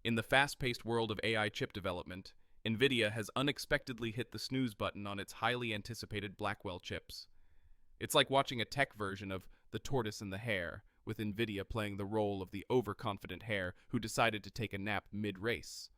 In the fast-paced world of AI chip development, Nvidia has unexpectedly hit the snooze button on its highly anticipated Blackwell chips. It's like watching a tech version of The Tortoise and the Hare, with Nvidia playing the role of the overconfident hare who decided to take a nap mid-race.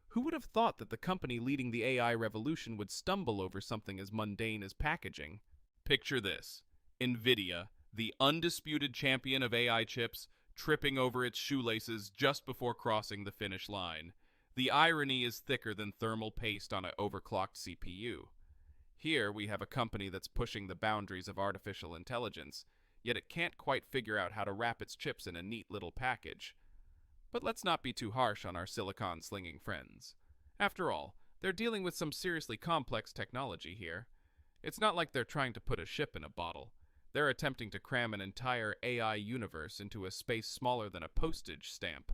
Who would have thought that the company leading the AI revolution would stumble over something as mundane as packaging? Picture this: Nvidia, the undisputed champion of AI chips, tripping over its shoelaces just before crossing the finish line. The irony is thicker than thermal paste on an overclocked CPU. Here we have a company that's pushing the boundaries of artificial intelligence, yet it can't quite figure out how to wrap its chips in a neat little package. But let's not be too harsh on our silicon-slinging friends. After all, they're dealing with some seriously complex technology here. It's not like they're trying to put a ship in a bottle. They're attempting to cram an entire AI universe into a space smaller than a postage stamp.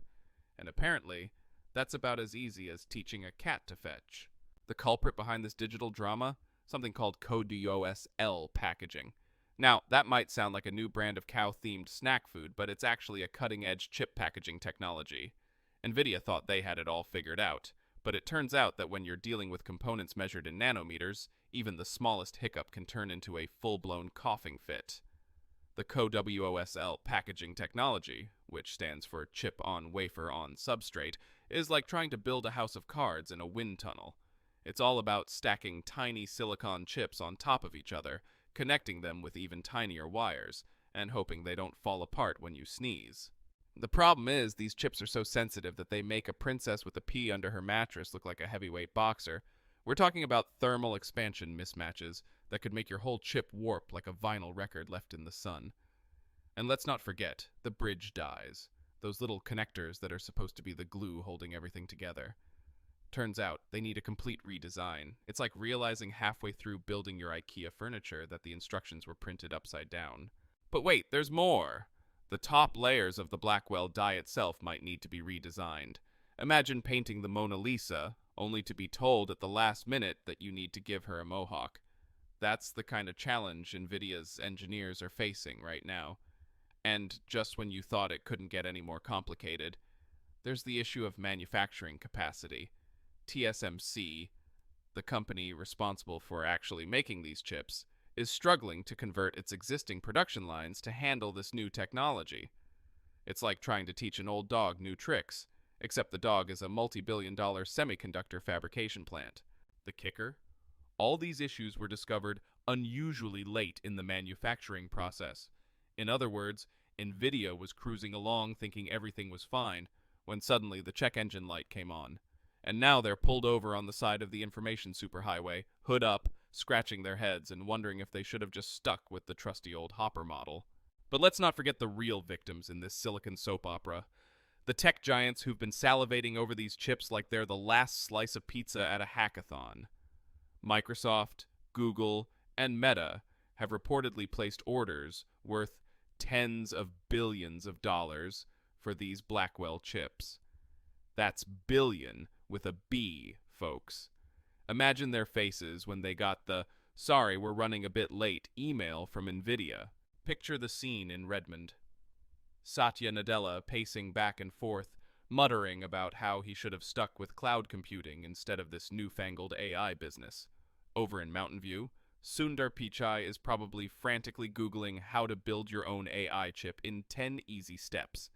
And apparently, that's about as easy as teaching a cat to fetch. The culprit behind this digital drama? Something called CoDOSL packaging. Now, that might sound like a new brand of cow-themed snack food, but it's actually a cutting-edge chip packaging technology. Nvidia thought they had it all figured out, but it turns out that when you're dealing with components measured in nanometers, even the smallest hiccup can turn into a full-blown coughing fit. The CoWoSL packaging technology, which stands for chip on wafer on substrate, is like trying to build a house of cards in a wind tunnel. It's all about stacking tiny silicon chips on top of each other, connecting them with even tinier wires, and hoping they don't fall apart when you sneeze. The problem is, these chips are so sensitive that they make a princess with a pea under her mattress look like a heavyweight boxer. We're talking about thermal expansion mismatches that could make your whole chip warp like a vinyl record left in the sun. And let's not forget the bridge dies, those little connectors that are supposed to be the glue holding everything together. Turns out, they need a complete redesign. It's like realizing halfway through building your IKEA furniture that the instructions were printed upside down. But wait, there's more! The top layers of the Blackwell die itself might need to be redesigned. Imagine painting the Mona Lisa, only to be told at the last minute that you need to give her a mohawk. That's the kind of challenge Nvidia's engineers are facing right now. And just when you thought it couldn't get any more complicated, there's the issue of manufacturing capacity. TSMC, the company responsible for actually making these chips, is struggling to convert its existing production lines to handle this new technology. It's like trying to teach an old dog new tricks, except the dog is a multi-billion-dollar semiconductor fabrication plant. The kicker? All these issues were discovered unusually late in the manufacturing process. In other words, Nvidia was cruising along thinking everything was fine, when suddenly the check engine light came on. And now they're pulled over on the side of the information superhighway, hood up, scratching their heads and wondering if they should have just stuck with the trusty old Hopper model. But let's not forget the real victims in this silicon soap opera. The tech giants who've been salivating over these chips like they're the last slice of pizza at a hackathon. Microsoft, Google, and Meta have reportedly placed orders worth tens of billions of dollars for these Blackwell chips. That's billion with a B, folks. Imagine their faces when they got the "sorry, we're running a bit late" email from Nvidia. Picture the scene in Redmond. Satya Nadella pacing back and forth, muttering about how he should have stuck with cloud computing instead of this newfangled AI business. Over in Mountain View, Sundar Pichai is probably frantically Googling how to build your own AI chip in 10 easy steps.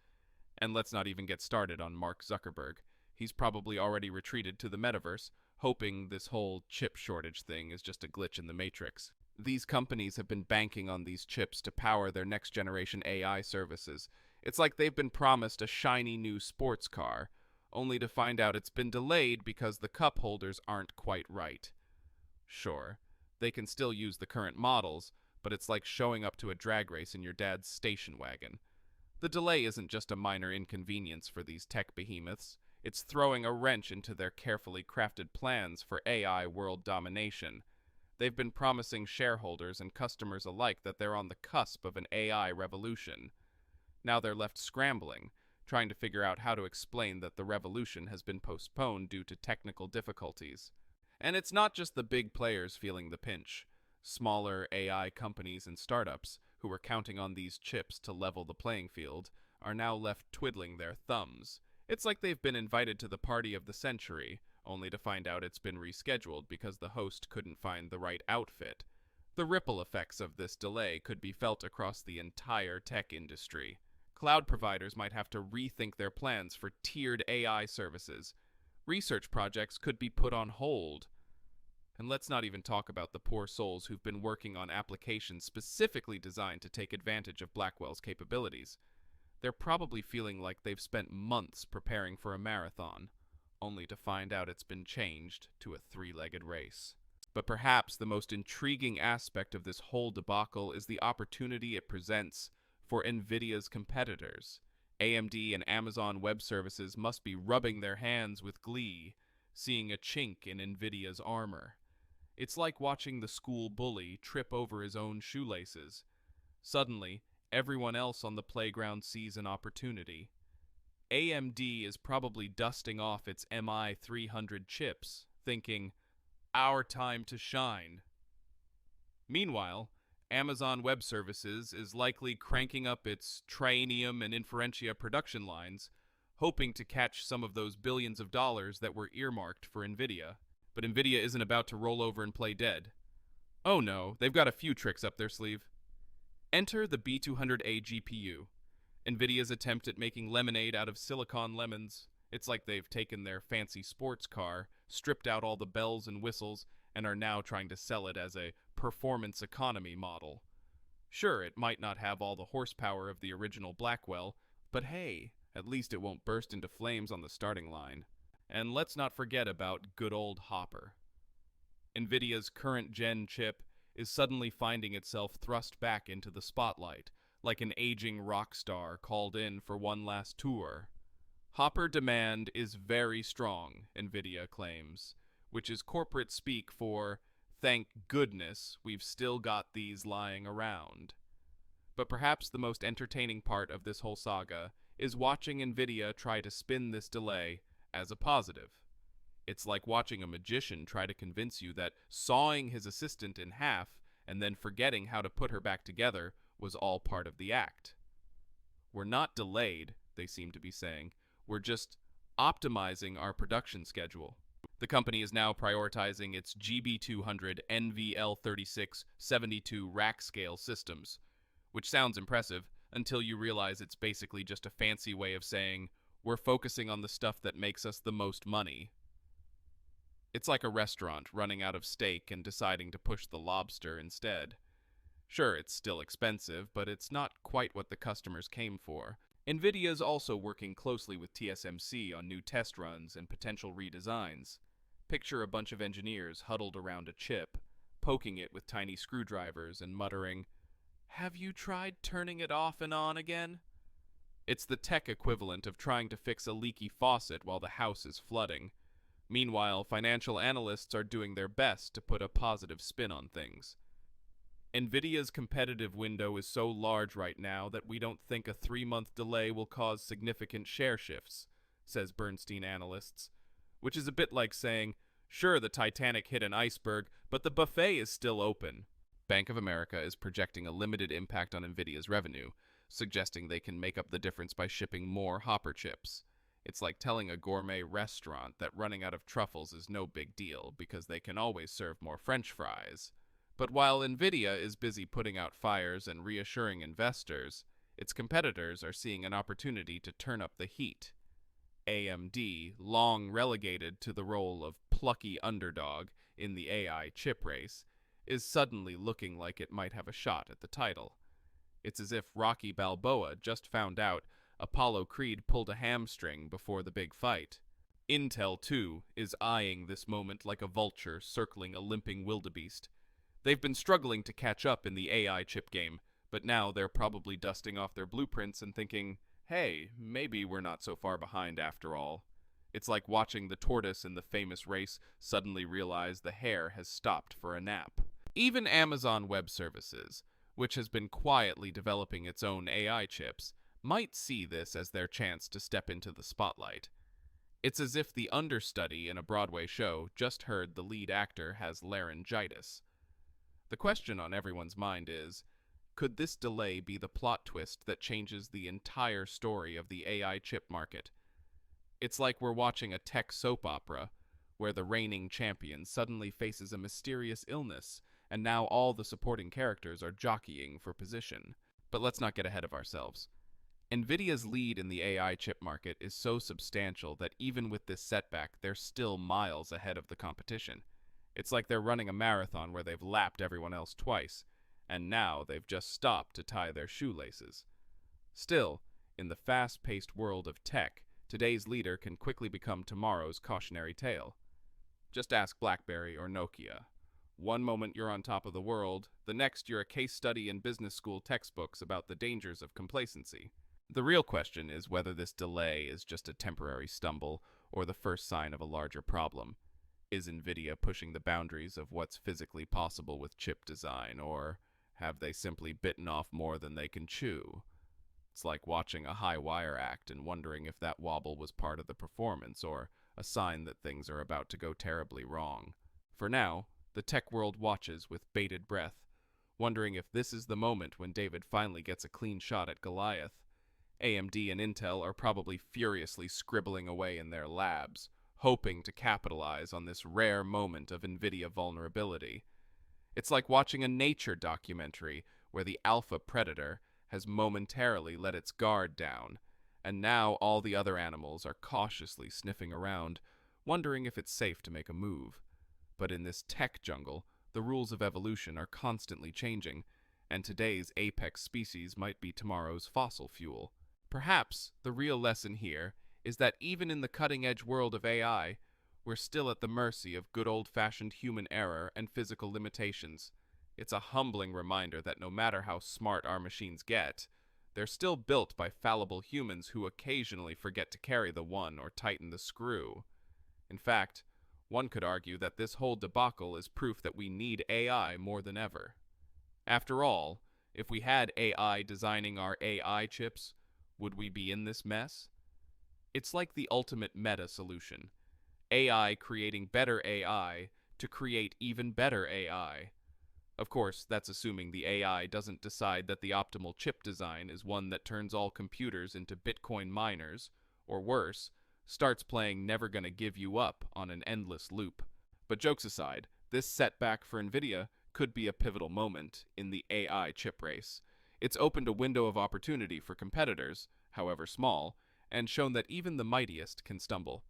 And let's not even get started on Mark Zuckerberg. He's probably already retreated to the metaverse, hoping this whole chip shortage thing is just a glitch in the matrix. These companies have been banking on these chips to power their next-generation AI services. It's like they've been promised a shiny new sports car, only to find out it's been delayed because the cup holders aren't quite right. Sure, they can still use the current models, but it's like showing up to a drag race in your dad's station wagon. The delay isn't just a minor inconvenience for these tech behemoths. It's throwing a wrench into their carefully crafted plans for AI world domination. They've been promising shareholders and customers alike that they're on the cusp of an AI revolution. Now they're left scrambling, trying to figure out how to explain that the revolution has been postponed due to technical difficulties. And it's not just the big players feeling the pinch. Smaller AI companies and startups, who were counting on these chips to level the playing field, are now left twiddling their thumbs. It's like they've been invited to the party of the century, only to find out it's been rescheduled because the host couldn't find the right outfit. The ripple effects of this delay could be felt across the entire tech industry. Cloud providers might have to rethink their plans for tiered AI services. Research projects could be put on hold. And let's not even talk about the poor souls who've been working on applications specifically designed to take advantage of Blackwell's capabilities. They're probably feeling like they've spent months preparing for a marathon, only to find out it's been changed to a three-legged race. But perhaps the most intriguing aspect of this whole debacle is the opportunity it presents for Nvidia's competitors. AMD and Amazon Web Services must be rubbing their hands with glee, seeing a chink in Nvidia's armor. It's like watching the school bully trip over his own shoelaces. Suddenly, everyone else on the playground sees an opportunity. AMD is probably dusting off its MI300 chips, thinking, "Our time to shine." Meanwhile, Amazon Web Services is likely cranking up its Trainium and Inferentia production lines, hoping to catch some of those billions of dollars that were earmarked for Nvidia. But Nvidia isn't about to roll over and play dead. Oh no, they've got a few tricks up their sleeve. Enter the B200A GPU, Nvidia's attempt at making lemonade out of silicon lemons. It's like they've taken their fancy sports car, stripped out all the bells and whistles, and are now trying to sell it as a performance economy model. Sure, it might not have all the horsepower of the original Blackwell, but hey, at least it won't burst into flames on the starting line. And let's not forget about good old Hopper. Nvidia's current gen chip is suddenly finding itself thrust back into the spotlight, like an aging rock star called in for one last tour. Hopper demand is very strong, Nvidia claims, which is corporate speak for, "Thank goodness we've still got these lying around." But perhaps the most entertaining part of this whole saga is watching Nvidia try to spin this delay as a positive. It's like watching a magician try to convince you that sawing his assistant in half and then forgetting how to put her back together was all part of the act. "We're not delayed," they seem to be saying. "We're just optimizing our production schedule." The company is now prioritizing its GB200 NVL3672 rack scale systems, which sounds impressive until you realize it's basically just a fancy way of saying, "We're focusing on the stuff that makes us the most money." It's like a restaurant running out of steak and deciding to push the lobster instead. Sure, it's still expensive, but it's not quite what the customers came for. Nvidia is also working closely with TSMC on new test runs and potential redesigns. Picture a bunch of engineers huddled around a chip, poking it with tiny screwdrivers and muttering, "Have you tried turning it off and on again?" It's the tech equivalent of trying to fix a leaky faucet while the house is flooding. Meanwhile, financial analysts are doing their best to put a positive spin on things. Nvidia's competitive window is so large right now that we don't think a 3-month delay will cause significant share shifts, says Bernstein analysts, which is a bit like saying, "Sure, the Titanic hit an iceberg, but the buffet is still open." Bank of America is projecting a limited impact on Nvidia's revenue, suggesting they can make up the difference by shipping more Hopper chips. It's like telling a gourmet restaurant that running out of truffles is no big deal because they can always serve more French fries. But while Nvidia is busy putting out fires and reassuring investors, its competitors are seeing an opportunity to turn up the heat. AMD, long relegated to the role of plucky underdog in the AI chip race, is suddenly looking like it might have a shot at the title. It's as if Rocky Balboa just found out Apollo Creed pulled a hamstring before the big fight. Intel, too, is eyeing this moment like a vulture circling a limping wildebeest. They've been struggling to catch up in the AI chip game, but now they're probably dusting off their blueprints and thinking, "Hey, maybe we're not so far behind after all." It's like watching the tortoise in the famous race suddenly realize the hare has stopped for a nap. Even Amazon Web Services, which has been quietly developing its own AI chips, might see this as their chance to step into the spotlight. It's as if the understudy in a Broadway show just heard the lead actor has laryngitis. The question on everyone's mind is, could this delay be the plot twist that changes the entire story of the AI chip market? It's like we're watching a tech soap opera where the reigning champion suddenly faces a mysterious illness, and now all the supporting characters are jockeying for position. But let's not get ahead of ourselves. Nvidia's lead in the AI chip market is so substantial that even with this setback, they're still miles ahead of the competition. It's like they're running a marathon where they've lapped everyone else twice, and now they've just stopped to tie their shoelaces. Still, in the fast-paced world of tech, today's leader can quickly become tomorrow's cautionary tale. Just ask BlackBerry or Nokia. One moment you're on top of the world, the next you're a case study in business school textbooks about the dangers of complacency. The real question is whether this delay is just a temporary stumble or the first sign of a larger problem. Is Nvidia pushing the boundaries of what's physically possible with chip design, or have they simply bitten off more than they can chew? It's like watching a high wire act and wondering if that wobble was part of the performance or a sign that things are about to go terribly wrong. For now, the tech world watches with bated breath, wondering if this is the moment when David finally gets a clean shot at Goliath. AMD and Intel are probably furiously scribbling away in their labs, hoping to capitalize on this rare moment of Nvidia vulnerability. It's like watching a nature documentary where the alpha predator has momentarily let its guard down, and now all the other animals are cautiously sniffing around, wondering if it's safe to make a move. But in this tech jungle, the rules of evolution are constantly changing, and today's apex species might be tomorrow's fossil fuel. Perhaps the real lesson here is that even in the cutting-edge world of AI, we're still at the mercy of good old-fashioned human error and physical limitations. It's a humbling reminder that no matter how smart our machines get, they're still built by fallible humans who occasionally forget to carry the one or tighten the screw. In fact, one could argue that this whole debacle is proof that we need AI more than ever. After all, if we had AI designing our AI chips, would we be in this mess? It's like the ultimate meta solution. AI creating better AI to create even better AI. Of course, that's assuming the AI doesn't decide that the optimal chip design is one that turns all computers into Bitcoin miners, or worse, starts playing Never Gonna Give You Up on an endless loop. But jokes aside, this setback for Nvidia could be a pivotal moment in the AI chip race. It's opened a window of opportunity for competitors, however small, and shown that even the mightiest can stumble.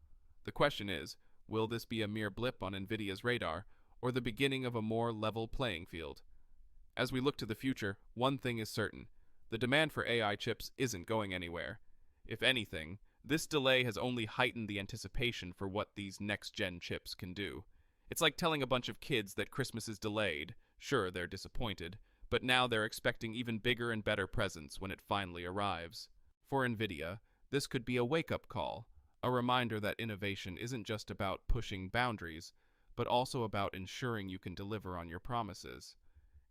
The question is, will this be a mere blip on Nvidia's radar, or the beginning of a more level playing field? As we look to the future, one thing is certain. The demand for AI chips isn't going anywhere. If anything, this delay has only heightened the anticipation for what these next-gen chips can do. It's like telling a bunch of kids that Christmas is delayed. Sure, they're disappointed, but now they're expecting even bigger and better presents when it finally arrives. For Nvidia, this could be a wake-up call, a reminder that innovation isn't just about pushing boundaries, but also about ensuring you can deliver on your promises.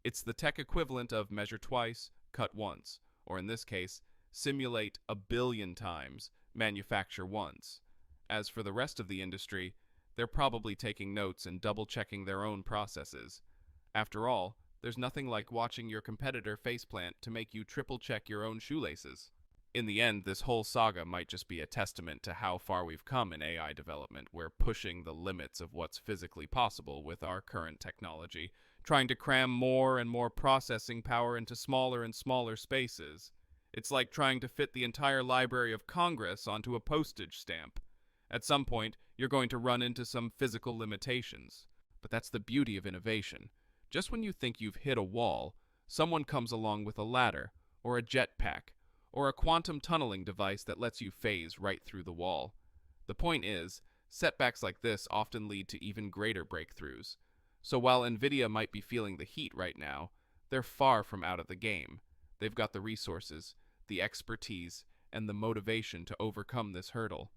It's the tech equivalent of measure twice, cut once, or in this case, simulate 1,000,000,000 times, manufacture once. As for the rest of the industry, they're probably taking notes and double-checking their own processes. After all, there's nothing like watching your competitor faceplant to make you triple-check your own shoelaces. In the end, this whole saga might just be a testament to how far we've come in AI development. We're pushing the limits of what's physically possible with our current technology, trying to cram more and more processing power into smaller and smaller spaces. It's like trying to fit the entire Library of Congress onto a postage stamp. At some point, you're going to run into some physical limitations. But that's the beauty of innovation. Just when you think you've hit a wall, someone comes along with a ladder, or a jetpack, or a quantum tunneling device that lets you phase right through the wall. The point is, setbacks like this often lead to even greater breakthroughs. So while Nvidia might be feeling the heat right now, they're far from out of the game. They've got the resources, the expertise, and the motivation to overcome this hurdle.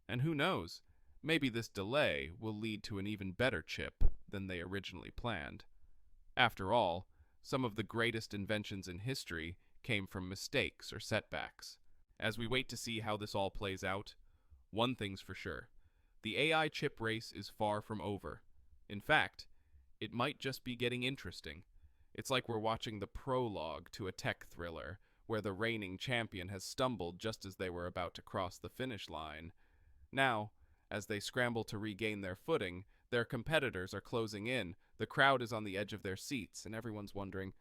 And who knows, maybe this delay will lead to an even better chip than they originally planned. After all, some of the greatest inventions in history came from mistakes or setbacks. As we wait to see how this all plays out, one thing's for sure. The AI chip race is far from over. In fact, it might just be getting interesting. It's like we're watching the prologue to a tech thriller, where the reigning champion has stumbled just as they were about to cross the finish line. Now, as they scramble to regain their footing, their competitors are closing in. The crowd is on the edge of their seats, and everyone's wondering